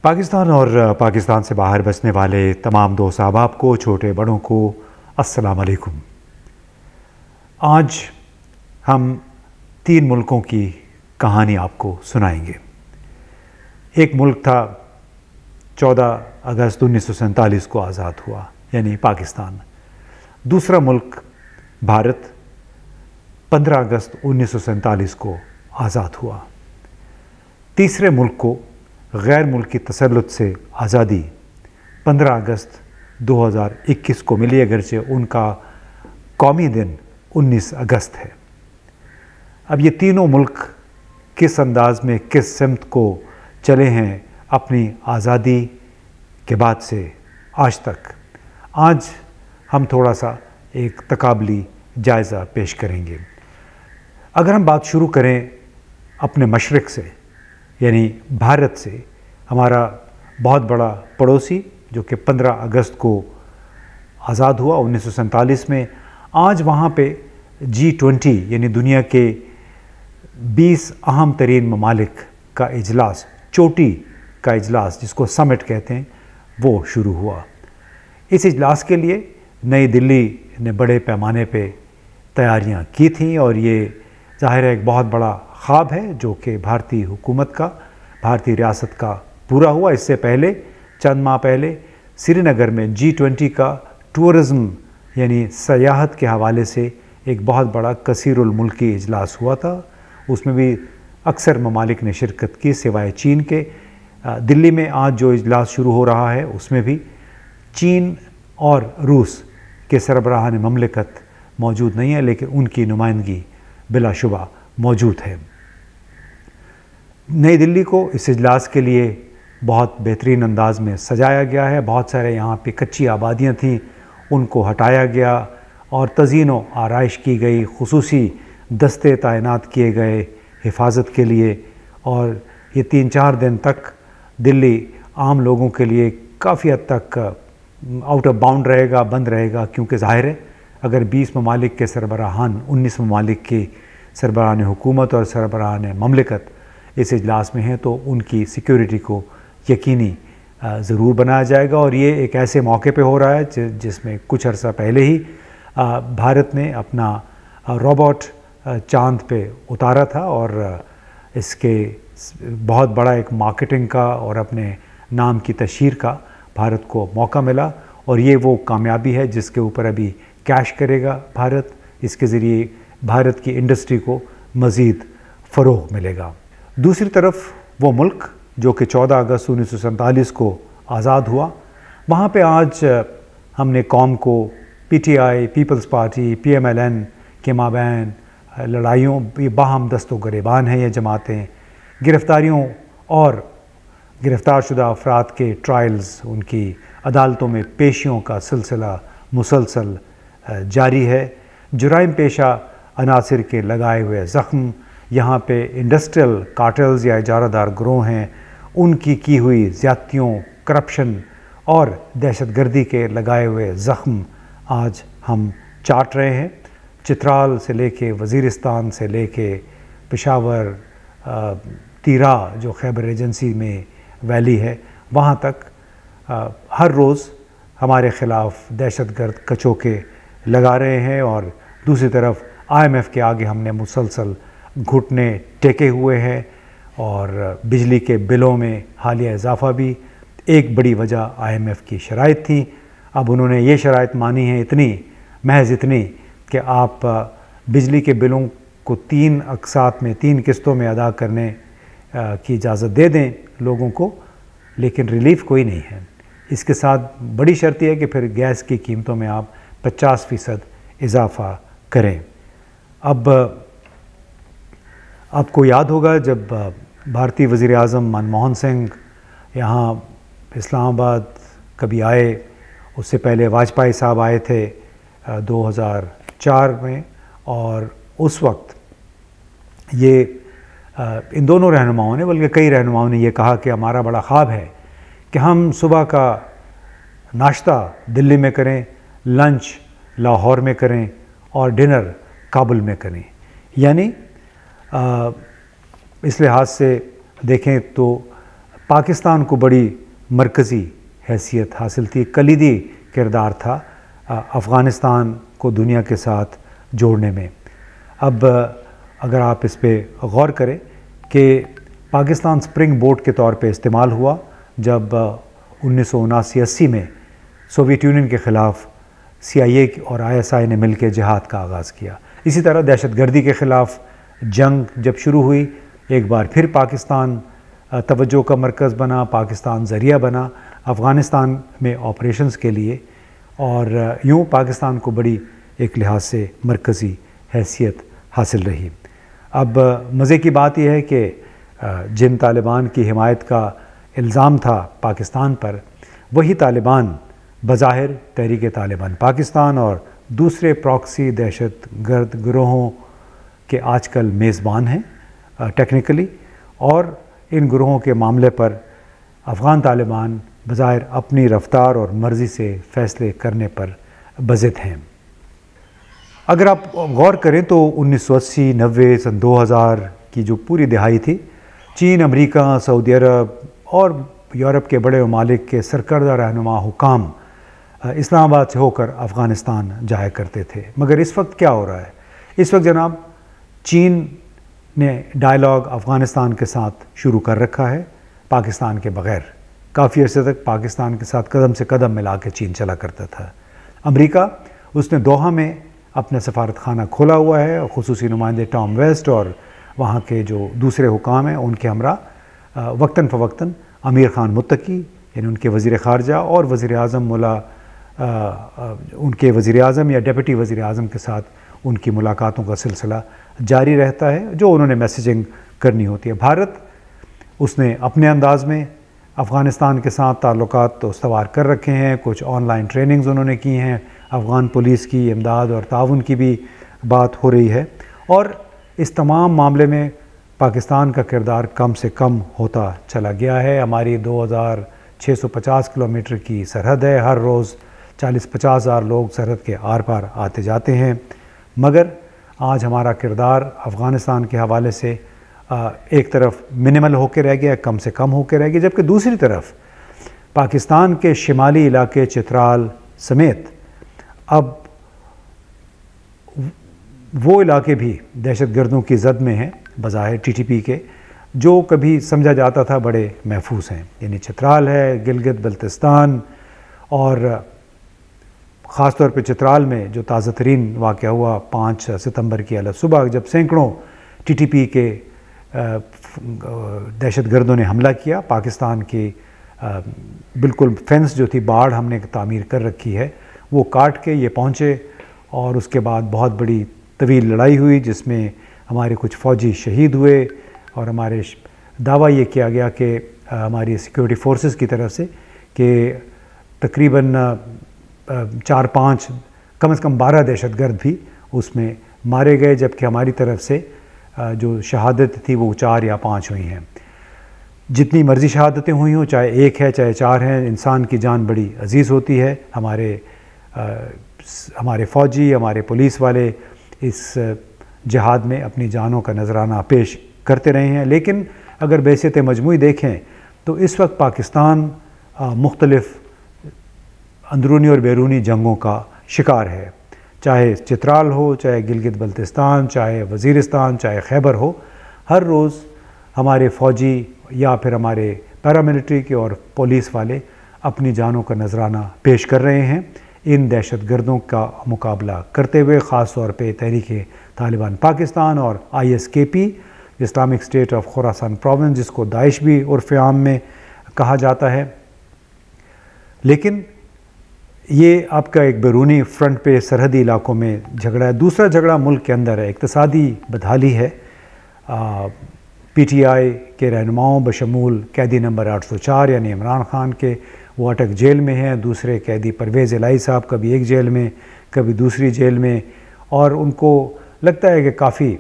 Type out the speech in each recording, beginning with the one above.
पाकिस्तान और पाकिस्तान से बाहर बसने वाले तमाम दोस्त अहबाब को, छोटे बड़ों को अस्सलाम वालेकुम। आज हम 3 मुल्कों की कहानी आपको सुनाएंगे। एक मुल्क था 14 अगस्त 1947 को आज़ाद हुआ, यानी पाकिस्तान। दूसरा मुल्क भारत 15 अगस्त 1947 को आज़ाद हुआ। तीसरे मुल्क को गैर मुल्की तसल्लुत से आज़ादी 15 अगस्त 2021 को मिली, अगरचे उनका कौमी दिन 19 अगस्त है। अब ये तीनों मुल्क किस अंदाज में, किस सिमत को चले हैं अपनी आज़ादी के बाद से आज तक, आज हम थोड़ा सा एक तकाबली जायज़ा पेश करेंगे। अगर हम बात शुरू करें अपने मशरिक़ से, यानी भारत से, हमारा बहुत बड़ा पड़ोसी जो कि 15 अगस्त को आज़ाद हुआ 1947 में, आज वहाँ पे G20 यानी दुनिया के 20 अहम तरीन ममालिक का इजलास, चोटी का इजलास जिसको समिट कहते हैं, वो शुरू हुआ। इस इजलास के लिए नई दिल्ली ने बड़े पैमाने पे तैयारियां की थीं और ये ज़ाहिर है एक बहुत बड़ा ख्वाब है जो कि भारतीय हुकूमत का, भारतीय रियासत का पूरा हुआ। इससे पहले चंद माह पहले श्रीनगर में G20 का टूरिज़्म यानी सयाहत के हवाले से एक बहुत बड़ा कसीरुल मुल्की इजलास हुआ था। उसमें भी अक्सर ममालिक ने शिरकत की सिवाय चीन के। दिल्ली में आज जो इजलास शुरू हो रहा है उसमें भी चीन और रूस के सरबराहान ममलिकत मौजूद नहीं है, लेकिन उनकी नुमाइंदगी बिलाशुबा मौजूद है। नई दिल्ली को इस इजलास के लिए बहुत बेहतरीन अंदाज में सजाया गया है। बहुत सारे यहाँ पे कच्ची आबादियाँ थीं, उनको हटाया गया और तज़ीन व आराइश की गई, खुसूसी दस्ते तैनात किए गए हिफाजत के लिए। और ये 3-4 दिन तक दिल्ली आम लोगों के लिए काफ़ी हद तक आउट ऑफ बाउंड रहेगा, बंद रहेगा, क्योंकि ज़ाहिर है अगर 20 ममालिक के सरबराहान, 19 ममालिक के सरबराहान हुकूमत और सरबराहान ममलिकत इस इजलास में हैं तो उनकी सिक्योरिटी को यकीनी ज़रूर बनाया जाएगा। और ये एक ऐसे मौके पे हो रहा है जिसमें कुछ अर्सा पहले ही भारत ने अपना रोबोट चांद पे उतारा था और इसके बहुत बड़ा एक मार्केटिंग का और अपने नाम की तशहीर का भारत को मौका मिला। और ये वो कामयाबी है जिसके ऊपर अभी कैश करेगा भारत। इसके ज़रिए भारत की इंडस्ट्री को मज़ीद फ़रोग़ मिलेगा। दूसरी तरफ वो मुल्क जो कि 14 अगस्त 1947 को आज़ाद हुआ, वहाँ पे आज हमने कौम को PTI, पीपल्स पार्टी, PMLN के माबैन लड़ाइयों, ये बाहम दस्तो गरेबान हैं ये जमातें, गिरफ़्तारियों और गिरफ़्तार शुदा अफराद के ट्रायल्स, उनकी अदालतों में पेशियों का सिलसिला मुसलसल जारी है। जुराइम पेशा अनासिर के लगाए हुए ज़ख्म, यहाँ पे इंडस्ट्रियल कार्टेल्स या इजारादार गिरोह हैं, उनकी की हुई ज़्यादतियों, करप्शन और दहशतगर्दी के लगाए हुए ज़ख्म आज हम चाट रहे हैं। चित्राल से लेके वज़ीरिस्तान से लेके पेशावर, तीरा जो खैबर एजेंसी में वैली है, वहाँ तक हर रोज़ हमारे ख़िलाफ़ दहशतगर्द कचोके लगा रहे हैं। और दूसरी तरफ IMF के आगे हमने मुसलसल घुटने टेके हुए हैं। और बिजली के बिलों में हालिया इजाफ़ा भी एक बड़ी वजह IMF की शराइत थी। अब उन्होंने ये शराइत मानी है इतनी, महज इतनी कि आप बिजली के बिलों को 3 अक़सात में, 3 किस्तों में अदा करने की इजाज़त दे दें लोगों को, लेकिन रिलीफ़ कोई नहीं है। इसके साथ बड़ी शर्त यह है कि फिर गैस की कीमतों में आप 50% इजाफ़ा करें। अब आपको याद होगा जब भारतीय वज़ीर आज़म मनमोहन सिंह यहाँ इस्लामाबाद कभी आए, उससे पहले वाजपेयी साहब आए थे 2004 में, और उस वक्त ये इन दोनों रहनुमाओं ने, बल्कि कई रहनुमाओं ने ये कहा कि हमारा बड़ा ख्वाब है कि हम सुबह का नाश्ता दिल्ली में करें, लंच लाहौर में करें और डिनर काबुल में करें। यानी इस लिहाज से देखें तो पाकिस्तान को बड़ी मरकज़ी हैसियत हासिल थी, कलीदी किरदार था अफ़गानिस्तान को दुनिया के साथ जोड़ने में। अब अगर आप इस पे गौर करें कि पाकिस्तान स्प्रिंग बोर्ड के तौर पे इस्तेमाल हुआ जब 1979-80 में सोवियत यूनियन के ख़िलाफ़ CIA और ISI ने मिलकर जिहाद का आगाज़ किया। इसी तरह दहशतगर्दी के ख़िलाफ़ जंग जब शुरू हुई, एक बार फिर पाकिस्तान तवज्जो का मरकज़ बना, पाकिस्तान ज़रिया बना अफ़गानिस्तान में ऑपरेशंस के लिए, और यूँ पाकिस्तान को बड़ी एक लिहाज से मरकज़ी हैसियत हासिल रही। अब मज़े की बात यह है कि जिन तालिबान की हिमायत का इल्ज़ाम था पाकिस्तान पर, वही तालिबान बज़ाहिर तहरीक तालिबान पाकिस्तान और दूसरे प्रॉक्सी दहशत गर्द गिरोहों के आजकल मेज़बान हैं टेक्निकली, और इन गिरोहों के मामले पर अफ़गान तालिबान बज़ाहिर अपनी रफ्तार और मर्ज़ी से फ़ैसले करने पर बज़िद हैं। अगर आप गौर करें तो 1980, 90, सन 2000 की जो पूरी दिहाई थी, चीन, अमेरिका, सऊदी अरब और यूरोप के बड़े ममालिक के सरकर्दा रहनुमा हुकाम इस्लामाबाद से होकर अफ़गानिस्तान जाया करते थे। मगर इस वक्त क्या हो रहा है? इस वक्त जनाब चीन ने डायलॉग अफ़गानिस्तान के साथ शुरू कर रखा है पाकिस्तान के बग़ैर। काफ़ी अर्से तक पाकिस्तान के साथ कदम से कदम मिला के चीन चला करता था। अमेरिका, उसने दोहा में अपना सफारत खाना खोला हुआ है, और ख़ुसूसी नुमाइंदे टॉम वेस्ट और वहाँ के जो दूसरे हुकाम हैं उनके हमरा वक्तन फ़वक्तन अमीर ख़ान मुत्तकी यानी उनके वज़ीर ख़ारजा और वज़ीर आज़म उनके वज़ीर आज़म या डिप्टी वज़ीर आज़म के साथ उनकी मुलाकातों का सिलसिला जारी रहता है, जो उन्होंने मैसेजिंग करनी होती है। भारत, उसने अपने अंदाज़ में अफ़गानिस्तान के साथ ताल्लुकात तो इस्तवार कर रखे हैं, कुछ ऑनलाइन ट्रेनिंग्स उन्होंने की हैं, अफ़गान पुलिस की इमदाद और ताउन की भी बात हो रही है, और इस तमाम मामले में पाकिस्तान का किरदार कम से कम होता चला गया है। हमारी 2650 किलोमीटर की सरहद है, हर रोज़ 40-50 हज़ार लोग सरहद के आर पार आते जाते हैं, मगर आज हमारा किरदार अफ़गानिस्तान के हवाले से एक तरफ मिनिमल होकर रह गया, कम से कम होकर रह गया, जबकि दूसरी तरफ पाकिस्तान के शिमाली इलाके चित्राल समेत अब वो इलाके भी दहशतगर्दों की जद में हैं बज़ाहिर TTP के, जो कभी समझा जाता था बड़े महफूज हैं। यानी चित्राल है, गिलगित बल्तिस्तान, और ख़ास तौर पे चित्राल में जो ताज़ा तरीन वाक़या हुआ 5 सितंबर की अलग सुबह, जब सैकड़ों TTP के दहशतगर्दों ने हमला किया। पाकिस्तान की बिल्कुल फेंस जो थी, बाढ़ हमने तामीर कर रखी है, वो काट के ये पहुँचे, और उसके बाद बहुत बड़ी तवील लड़ाई हुई जिसमें हमारे कुछ फ़ौजी शहीद हुए, और हमारे दावा ये किया गया कि हमारी सिक्योरिटी फोर्सेस की तरफ से कि तकरीबन 4-5 कम से कम 12 दहशतगर्द भी उसमें मारे गए, जबकि हमारी तरफ से जो शहादत थी वो 4 या 5 हुई हैं। जितनी मर्ज़ी शहादतें हुई हों, चाहे 1 है चाहे 4 हैं, इंसान की जान बड़ी अजीज़ होती है। हमारे फ़ौजी, हमारे पुलिस वाले इस जिहाद में अपनी जानों का नजराना पेश करते रहे हैं। लेकिन अगर बहसीत मजमूई देखें तो इस वक्त पाकिस्तान मुख्तलिफ़ अंदरूनी और बैरूनी जंगों का शिकार है, चाहे चित्राल हो, चाहे गिलगित बल्तिस्तान, चाहे वज़ीरिस्तान, चाहे खैबर हो। हर रोज़ हमारे फ़ौजी या फिर हमारे पैरामिलिट्री के और पुलिस वाले अपनी जानों का नजराना पेश कर रहे हैं इन दहशतगर्दों का मुकाबला करते हुए, ख़ास तौर पे तहरीक तालिबान पाकिस्तान और ISKP Islamic state of Khorasan province, जिसको दाइश भी उर्फ़ आम में कहा जाता है। लेकिन ये आपका एक बैरूनी फ्रंट पे सरहदी इलाकों में झगड़ा है। दूसरा झगड़ा मुल्क के अंदर है, इक़्तिसादी बदहाली है। PTI के रहनुमाओं बशमूल कैदी नंबर 804 यानी इमरान ख़ान के, वो अटक जेल में हैं। दूसरे कैदी परवेज़ इलाही साहब कभी एक जेल में, कभी दूसरी जेल में, और उनको लगता है कि काफ़ी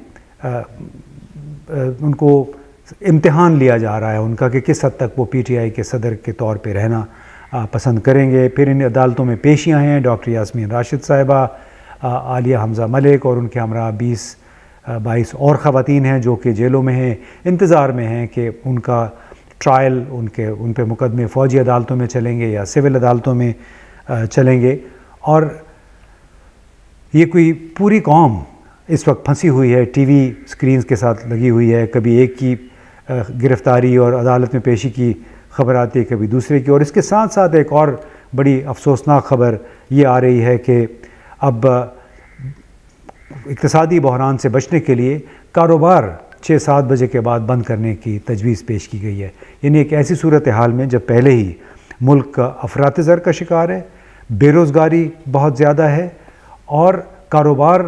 उनको इम्तिहान लिया जा रहा है उनका कि किस हद तक वो PTI के सदर के तौर पे रहना पसंद करेंगे। फिर इन अदालतों में पेशियाँ हैं डॉक्टर यास्मीन राशिद साहिबा, आलिया हमज़ा मलिक और उनके हमरा 20-22 और ख़वातीन हैं जो कि जेलों में हैं, इंतज़ार में हैं कि उनका ट्रायल उन पे मुकदमे फ़ौजी अदालतों में चलेंगे या सिविल अदालतों में चलेंगे। और ये कोई पूरी कौम इस वक्त फंसी हुई है, टीवी स्क्रीन्स के साथ लगी हुई है। कभी एक की गिरफ़्तारी और अदालत में पेशी की ख़बर आती है, कभी दूसरे की। और इसके साथ साथ एक और बड़ी अफसोसनाक ख़बर ये आ रही है कि अब इक़्तिसादी बहरान से बचने के लिए कारोबार 6-7 बजे के बाद बंद करने की तजवीज़ पेश की गई है। यानी एक ऐसी सूरत हाल में जब पहले ही मुल्क अफरात ज़र का शिकार है, बेरोज़गारी बहुत ज़्यादा है और कारोबार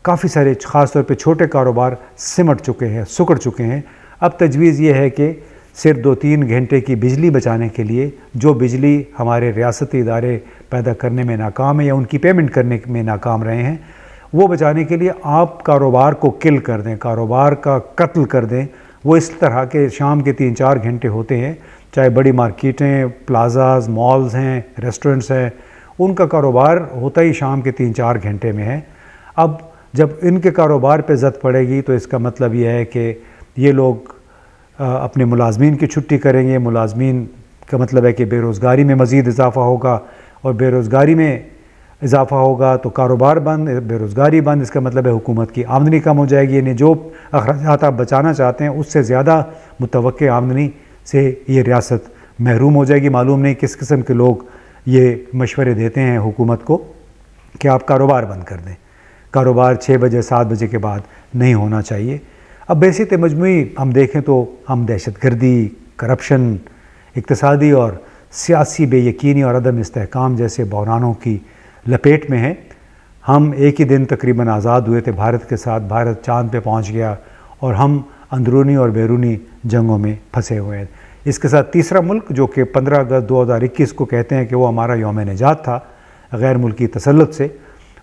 काफ़ी सारे ख़ास तौर पे छोटे कारोबार सिमट चुके हैं, सुकड़ चुके हैं। अब तजवीज़ ये है कि सिर्फ 2-3 घंटे की बिजली बचाने के लिए, जो बिजली हमारे रियासती इदारे पैदा करने में नाकाम है या उनकी पेमेंट करने में नाकाम रहे हैं, वो बचाने के लिए आप कारोबार को किल कर दें, कारोबार का कत्ल कर दें। वो इस तरह के शाम के 3-4 घंटे होते हैं, चाहे बड़ी मार्केटें, प्लाज़ाज़, मॉल्स हैं, रेस्टोरेंट्स हैं, उनका कारोबार होता ही शाम के 3-4 घंटे में है। अब जब इनके कारोबार पे ज़द पड़ेगी तो इसका मतलब यह है कि ये लोग अपने मुलाजमीन की छुट्टी करेंगे। मुलाजमीन का मतलब है कि बेरोज़गारी में मज़ीद इजाफ़ा होगा और बेरोज़गारी में इजाफ़ा होगा तो कारोबार बंद, बेरोज़गारी बंद, इसका मतलब है हुकूमत की आमदनी कम हो जाएगी। यानी जो अखराजात आप बचाना चाहते हैं उससे ज़्यादा मुतवक्के आमदनी से ये रियासत महरूम हो जाएगी। मालूम नहीं किस किस्म के लोग ये मशवरे देते हैं हुकूमत को कि आप कारोबार बंद कर दें, कारोबार 6 बजे 7 बजे के बाद नहीं होना चाहिए। अब बेसित मजमूई हम देखें तो हम दहशतगर्दी, करप्शन, इक़्तिसादी और सियासी बेयकीनी और अदम इस्तेहकाम जैसे बहरानों की लपेट में हैं। हम एक ही दिन तकरीबन आज़ाद हुए थे भारत के साथ, भारत चाँद पे पहुंच गया और हम अंदरूनी और बैरूनी जंगों में फंसे हुए हैं। इसके साथ तीसरा मुल्क जो कि 15 अगस्त 2021 को कहते हैं कि वो हमारा यौम निजात था गैर मुल्की तसल्लुत से,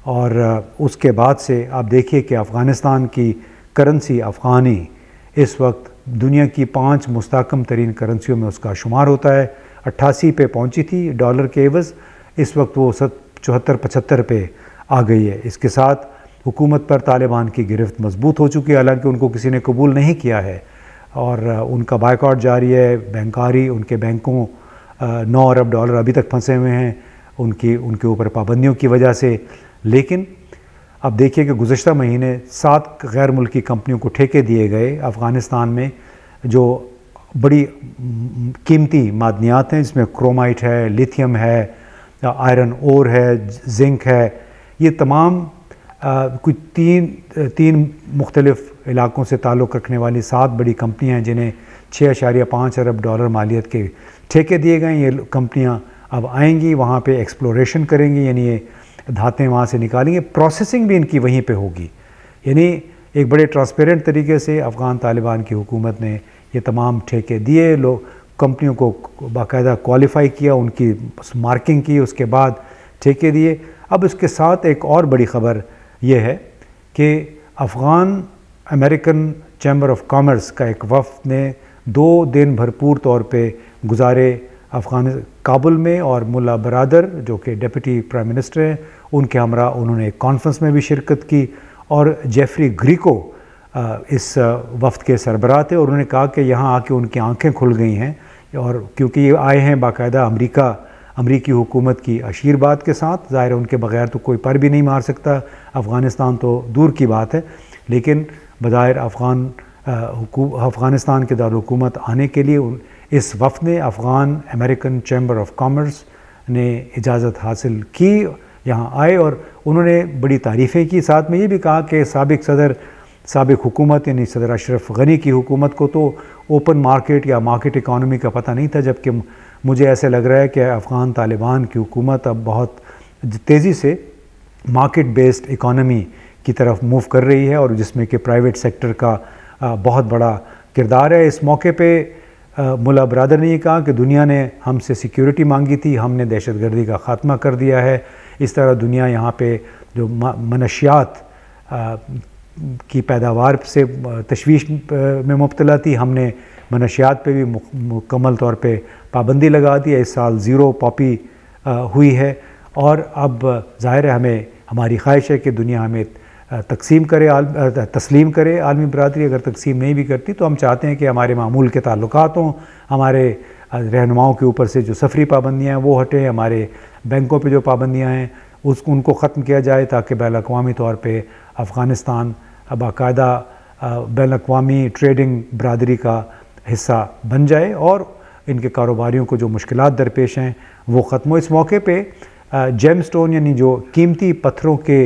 और उसके बाद से आप देखिए कि अफ़गानिस्तान की करेंसी अफ़गानी इस वक्त दुनिया की 5 मुस्तहकम तरीन करेंसियों में उसका शुमार होता है। 88 पे पहुंची थी डॉलर के एवज़, इस वक्त वो 74-75 पे आ गई है। इसके साथ हुकूमत पर तालिबान की गिरफ्त मजबूत हो चुकी है, हालांकि उनको किसी ने कबूल नहीं किया है और उनका बायकॉट जारी है। बैंकारी उनके बैंकों 9 अरब डॉलर अभी तक फंसे हुए हैं उनके ऊपर पाबंदियों की वजह से। लेकिन अब देखिए कि गुज़श्ता महीने 7 गैर मुल्की कंपनियों को ठेके दिए गए अफ़गानिस्तान में, जो बड़ी कीमती मादनियात हैं, जिसमें क्रोमाइट है, लिथियम है, आयरन ओर है, जिंक है। ये तमाम कुछ तीन मुख्तलिफ़ इलाक़ों से ताल्लुक़ रखने वाली 7 बड़ी कंपनियां हैं जिन्हें 6.5 अरब डॉलर मालियत के ठेके दिए गए। ये कंपनियां अब आएंगी, वहाँ पे एक्सप्लोरेशन करेंगी, यानी ये धातें वहाँ से निकालेंगे, प्रोसेसिंग भी इनकी वहीं पे होगी। यानी एक बड़े ट्रांसपेरेंट तरीके से अफ़गान तालिबान की हुकूमत ने ये तमाम ठेके दिए, लोग कंपनियों को बाकायदा क्वालिफ़ाई किया, उनकी मार्किंग की, उसके बाद ठेके दिए। अब इसके साथ एक और बड़ी ख़बर यह है कि Afghan American chamber of commerce का एक वफ़द ने 2 दिन भरपूर तौर पे गुजारे काबुल में, और मुल्ला बरादर जो कि डिप्टी प्राइम मिनिस्टर हैं उनके हमरा उन्होंने एक कॉन्फ्रेंस में भी शिरकत की, और जेफरी ग्रीको इस वफ़द के सरबराह थे। और उन्होंने कहा कि यहाँ आके उनकी आंखें खुल गई हैं, और क्योंकि ये आए हैं बाकायदा अमरीकी हुकूमत की आशीर्वाद के साथ। ज़ाहिर है उनके बग़ैर तो कोई पर भी नहीं मार सकता, अफ़गानिस्तान तो दूर की बात है। लेकिन बज़ाहिर अफ़गानिस्तान के दारुल-हुकूमत आने के लिए इस वफ़द ने Afghan American chamber of commerce ने इजाज़त हासिल की, यहाँ आए और उन्होंने बड़ी तारीफ़ें की। साथ में ये भी कहा कि साबिक़ हुकूमत यानी सदर अशरफ गनी की हुकूमत को तो ओपन मार्केट या मार्केट इकानमी का पता नहीं था, जबकि मुझे ऐसे लग रहा है कि अफ़गान तालिबान की हुकूमत अब बहुत तेज़ी से मार्केट बेस्ड इकानमी की तरफ मूव कर रही है, और जिसमें कि प्राइवेट सेक्टर का बहुत बड़ा किरदार है। इस मौके पे मुल्ला बरादर ने ये कहा कि दुनिया ने हमसे सिक्योरिटी मांगी थी, हमने दहशतगर्दी का ख़ात्मा कर दिया है। इस तरह दुनिया यहाँ पे जो मनशियात की पैदावार से तशवीश में मुब्तला थी, हमने मनशियात पे भी मुकम्मल तौर पे पाबंदी लगा दी है। इस साल 0 पॉपी हुई है, और अब ज़ाहिर है हमारी ख्वाहिश है कि दुनिया हमें तस्लीम करे आलमी बरादरी। अगर तकसीम नहीं भी करती तो हम चाहते हैं कि हमारे मामूल के ताल्लुकात हों, हमारे रहनुमाओं के ऊपर से जो सफरी पाबंदियाँ हैं वो हटें, हमारे बैंकों पे जो पाबंदियाँ हैं उनको ख़त्म किया जाए, ताकि बैन-अक़वामी तौर पे अफ़गानिस्तान बाकायदा बैन-अक़वामी ट्रेडिंग बरादरी का हिस्सा बन जाए और इनके कारोबारियों को जो मुश्किलात दरपेश हैं वो ख़त्म हो। इस मौके पे जेमस्टोन यानी जो कीमती पत्थरों के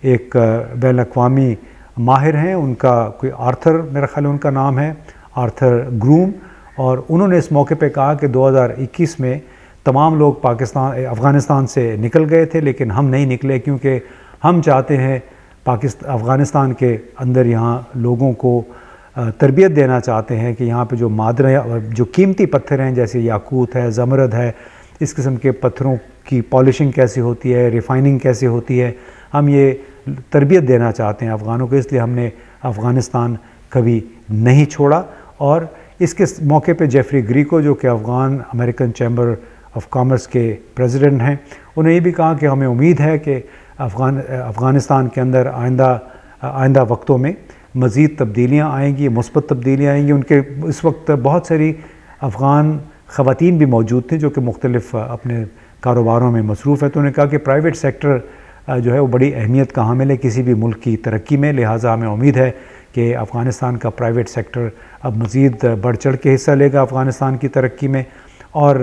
एक बैन-अक़वामी माहिर हैं, उनका कोई आर्थर मेरा ख़्याल है उनका नाम है, आर्थर ग्रूम, और उन्होंने इस मौके पे कहा कि 2021 में तमाम लोग अफ़गानिस्तान से निकल गए थे, लेकिन हम नहीं निकले क्योंकि हम चाहते हैं अफ़गानिस्तान के अंदर यहाँ लोगों को तरबियत देना चाहते हैं कि यहाँ पे जो मादरे जो कीमती पत्थर हैं जैसे याकूत है, ज़मरद है, इस किस्म के पत्थरों की पॉलिशिंग कैसी होती है, रिफ़ाइनिंग कैसे होती है, हम ये तरबियत देना चाहते हैं अफ़गानों को। इसलिए हमने अफ़गानिस्तान कभी नहीं छोड़ा। और इसके मौके पे जेफरी ग्रीको जो कि Afghan American chamber of commerce के प्रेसिडेंट हैं, उन्होंने ये भी कहा कि हमें उम्मीद है कि अफ़गानिस्तान के अंदर आइंदा वक्तों में मज़ीद तब्दीलियाँ आएंगी, मुस्बत तब्दीलियाँ आएंगी। उनके इस वक्त बहुत सारी अफ़गान ख़वातीन भी मौजूद थी जो कि मुख्तलिफ़ अपने कारोबारों में मसरूफ़ है। तो उन्होंने कहा कि प्राइवेट सेक्टर जो है वो बड़ी अहमियत का हामिल है किसी भी मुल्क की तरक्की में, लिहाजा हमें उम्मीद है कि अफ़गानिस्तान का प्राइवेट सेक्टर अब मज़ीद बढ़ चढ़ के हिस्सा लेगा अफ़गानिस्तान की तरक्की में। और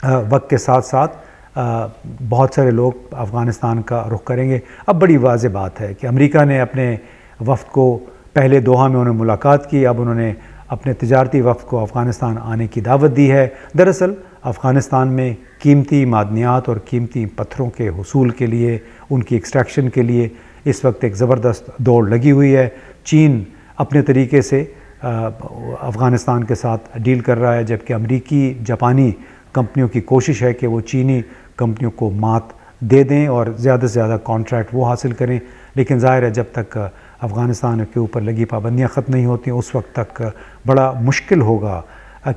वक्त के साथ साथ बहुत सारे लोग अफ़गानिस्तान का रुख करेंगे। अब बड़ी वाज़ेह बात है कि अमेरिका ने अपने वफ़द को पहले दोहा में उन्होंने मुलाकात की, अब उन्होंने अपने तिजारती वफ़द को अफ़गानिस्तान आने की दावत दी है। दरअसल अफ़गानिस्तान में कीमती मादनियात और कीमती पत्थरों के हुसूल के लिए, उनकी एक्सट्रैक्शन के लिए इस वक्त एक ज़बरदस्त दौड़ लगी हुई है। चीन अपने तरीके से अफ़गानिस्तान के साथ डील कर रहा है, जबकि अमरीकी जापानी कंपनियों की कोशिश है कि वो चीनी कंपनियों को मात दे दें और ज़्यादा से ज़्यादा कॉन्ट्रैक्ट वो हासिल करें। लेकिन ज़ाहिर है जब तक अफ़गानिस्तान के ऊपर लगी पाबंदियाँ ख़त्म नहीं होती उस वक्त तक बड़ा मुश्किल होगा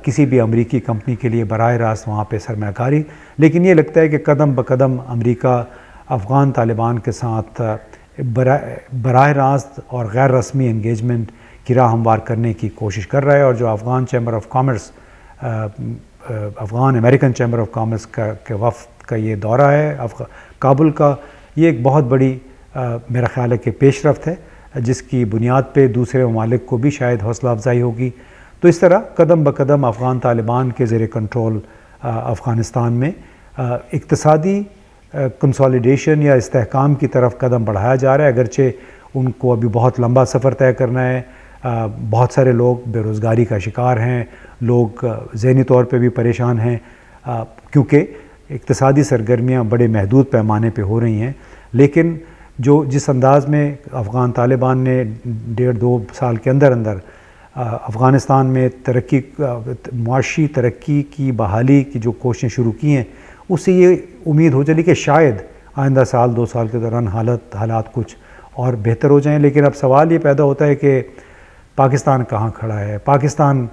किसी भी अमरीकी कंपनी के लिए बराह रास्त वहाँ पे सरमायाकारी। लेकिन ये लगता है कि कदम ब कदम अमरीका अफ़गान तालिबान के साथ बराह रास्त और गैर रस्मी इंगेजमेंट की राह हमवार करने की कोशिश कर रहा है। और जो Afghan chamber of commerce Afghan American chamber of commerce के वफ़द का ये दौरा है काबुल का, ये एक बहुत बड़ी मेरा ख़्याल है कि पेशरफ्त है जिसकी बुनियाद पे दूसरे ममालिक को भी शायद हौसला अफजाई होगी। तो इस तरह कदम ब कदम अफ़गान तालिबान के ज़ेरे कंट्रोल अफ़गानिस्तान में इक़्तिसादी कंसोलिडेशन या इस्तेहकाम की तरफ कदम बढ़ाया जा रहा है, अगरचे उनको अभी बहुत लंबा सफ़र तय करना है। बहुत सारे लोग बेरोज़गारी का शिकार हैं, लोग ज़हनी तौर पे भी परेशान हैं क्योंकि इक़्तिसादी सरगर्मियाँ बड़े महदूद पैमाने पे हो रही हैं। लेकिन जिस अंदाज़ में अफ़गान तालिबान ने 1.5-2 साल के अंदर अफ़गानिस्तान में मुआशी तरक्की की बहाली की जो कोशिशें शुरू की हैं, उससे ये उम्मीद हो चली कि शायद आइंदा साल 2 साल के दौरान हालात कुछ और बेहतर हो जाएं। लेकिन अब सवाल ये पैदा होता है कि पाकिस्तान कहाँ खड़ा है, पाकिस्तान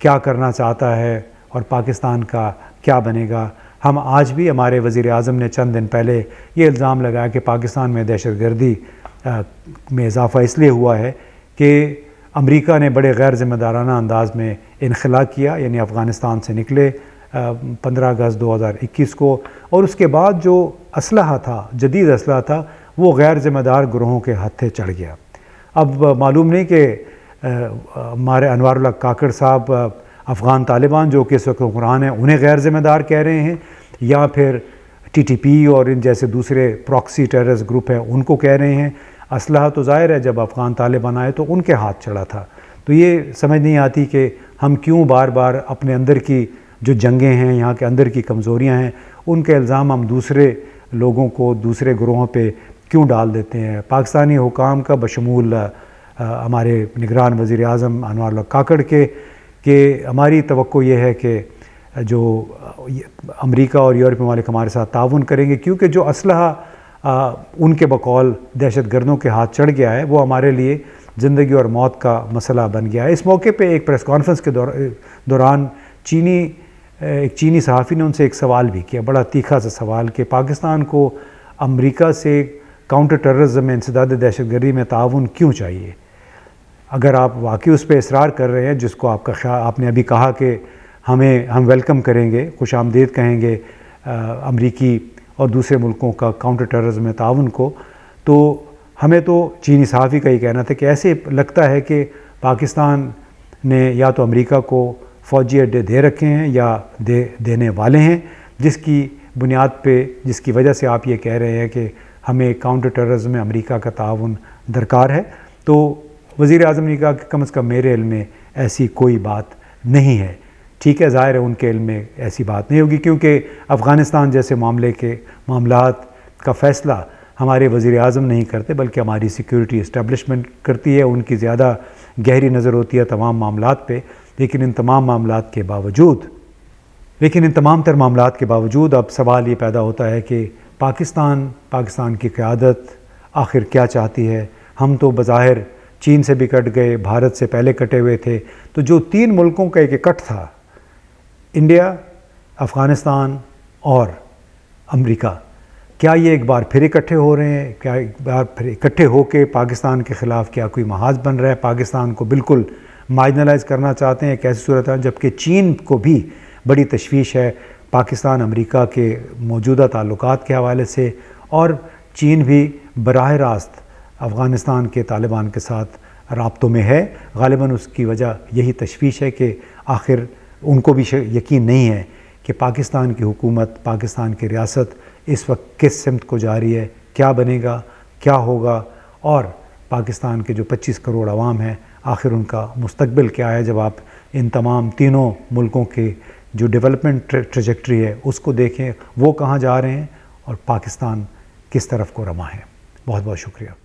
क्या करना चाहता है और पाकिस्तान का क्या बनेगा। हम आज भी, हमारे वज़ीर आज़म ने चंद दिन पहले ये इल्ज़ाम लगाया कि पाकिस्तान में दहशतगर्दी में इजाफ़ा इसलिए हुआ है कि अमेरिका ने बड़े गैर ज़िम्मेदाराना अंदाज़ में इनखला किया, यानी अफ़गानिस्तान से निकले 15 अगस्त 2021 को, और उसके बाद जो असलहा था, जदीद असलहा था, वो गैर ज़िम्मेदार ग्रोहों के हत्थे चढ़ गया। अब मालूम नहीं कि हमारे अनवारुल्लाह काकड़ साहब अफ़गान तालिबान जो कि इस वक्त हुक्मरान हैं उन्हें गैर ज़िम्मेदार कह रहे हैं, या फिर TTP और इन जैसे दूसरे प्रॉक्सी टेररिस्ट ग्रुप हैं उनको कह रहे हैं। असलहा तो ज़ाहिर है जब अफ़गान तालिबान आए तो उनके हाथ चढ़ा था। तो ये समझ नहीं आती कि हम क्यों बार बार अपने अंदर की जो जंगें हैं, यहाँ के अंदर की कमज़ोरियाँ हैं, उनके इल्ज़ाम हम दूसरे लोगों को, दूसरे ग्रोहों पे क्यों डाल देते हैं। पाकिस्तानी हुकाम का बशमूल हमारे निगरान वज़ीर आज़म अनवारुल्लाह काकड़ के हमारी तवक्को ये है कि जो अमेरिका और यूरोपीय ममालिक हमारे साथ ताउन करेंगे, क्योंकि जो असलहा उनके बकौल दहशत गर्दों के हाथ चढ़ गया है वो हमारे लिए ज़िंदगी और मौत का मसला बन गया है। इस मौके पे एक प्रेस कॉन्फ्रेंस के दौरान एक चीनी सहाफ़ी ने उनसे एक सवाल भी किया, बड़ा तीखा सा सवाल, कि पाकिस्तान को अमेरिका से काउंटर टेररिज्म में, इंसदाद दहशतगर्दी में ताउन क्यों चाहिए? अगर आप वाकई उस पर इसरार कर रहे हैं, जिसको आपने अभी कहा कि हम वेलकम करेंगे, खुश आमदीद कहेंगे अमरीकी और दूसरे मुल्कों का काउंटर टेररिज्म में ताउन को, तो हमें तो चीनी सहाफ़ी का ही कहना था कि ऐसे लगता है कि पाकिस्तान ने या तो अमेरिका को फ़ौजी अड्डे दे रखे हैं या देने वाले हैं, जिसकी बुनियाद पे, जिसकी वजह से आप ये कह रहे हैं कि हमें काउंटर टेररिज्म में अमेरिका का ताउन दरकार है। तो वज़ीर-ए-आज़म ने कहा कि कम से कम मेरे इल्म में ऐसी कोई बात नहीं है। ठीक है, ज़ाहिर है उनके इल्म में ऐसी बात नहीं होगी, क्योंकि अफ़गानिस्तान जैसे मामलात का फ़ैसला हमारे वज़ीर-ए-आज़म नहीं करते, बल्कि हमारी सिक्योरिटी इस्टेब्लिशमेंट करती है। उनकी ज़्यादा गहरी नज़र होती है तमाम मामलात पे। लेकिन इन तमाम तर मामलात के बावजूद अब सवाल ये पैदा होता है कि पाकिस्तान की क़यादत आखिर क्या चाहती है? हम तो बज़ाहिर चीन से भी कट गए, भारत से पहले कटे हुए थे, तो जो 3 मुल्कों का एक इकट्ठ था, इंडिया, अफ़गानिस्तान और अमेरिका, क्या ये एक बार फिर इकट्ठे हो रहे हैं? क्या एक बार फिर इकट्ठे होकर पाकिस्तान के ख़िलाफ़ क्या कोई महाज बन रहा है? पाकिस्तान को बिल्कुल मार्जिनलाइज़ करना चाहते हैं? एक ऐसी सूरत है, जबकि चीन को भी बड़ी तशवीश है पाकिस्तान अमेरिका के मौजूदा ताल्लुकात के हवाले से, और चीन भी बराह रास्त अफ़गानिस्तान के तालिबान के साथ राब्तों में है। ग़ालिबन उसकी वजह यही तशवीश है कि आखिर उनको भी यकीन नहीं है कि पाकिस्तान की हुकूमत, पाकिस्तान की रियासत इस वक्त किस सिमत को जा रही है, क्या बनेगा, क्या होगा, और पाकिस्तान के जो 25 करोड़ अवाम हैं, आखिर उनका मुस्तकबिल क्या है? जब आप इन तमाम तीनों मुल्कों के जो डेवलपमेंट ट्रैजेक्टरी है उसको देखें, वो कहाँ जा रहे हैं और पाकिस्तान किस तरफ को रमा है। बहुत बहुत शुक्रिया।